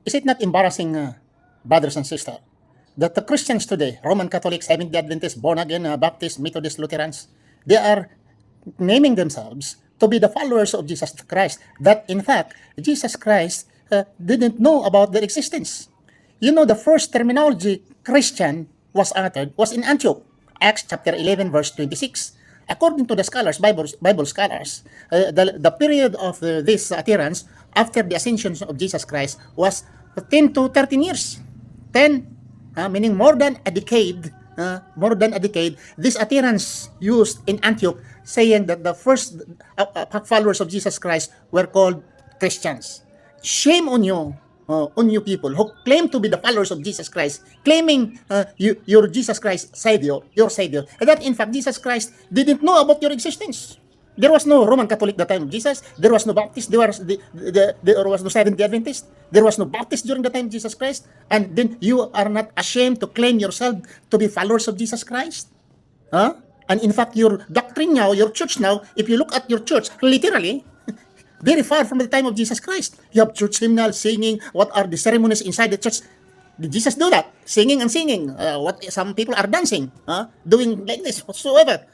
Is it not embarrassing, brothers and sisters, that the Christians today, Roman Catholics, Seventh-day Adventists, born-again, Baptists, Methodists, Lutherans, they are naming themselves to be the followers of Jesus Christ, that in fact, Jesus Christ didn't know about their existence. You know, the first terminology Christian was uttered was in Antioch, Acts chapter 11, verse 26. According to the scholars, Bible scholars, the period of this utterance after the ascension of Jesus Christ was 10 to 13 years. 10, meaning more than a decade, this utterance used in Antioch saying that the first followers of Jesus Christ were called Christians. Shame on you people who claim to be the followers of Jesus Christ, claiming you're Jesus Christ Savior, your Savior, and that in fact Jesus Christ didn't know about your existence. There was no Roman Catholic at the time of Jesus. There was no Baptist. There was no Seventh-day Adventist. There was no Baptist during the time of Jesus Christ. And then you are not ashamed to claim yourself to be followers of Jesus Christ? Huh? And in fact, your doctrine now, your church now, if you look at your church, literally, very far from the time of Jesus Christ. You have church hymnal, singing. What are the ceremonies inside the church? Did Jesus do that? Singing and singing. What some people are dancing, doing like this whatsoever.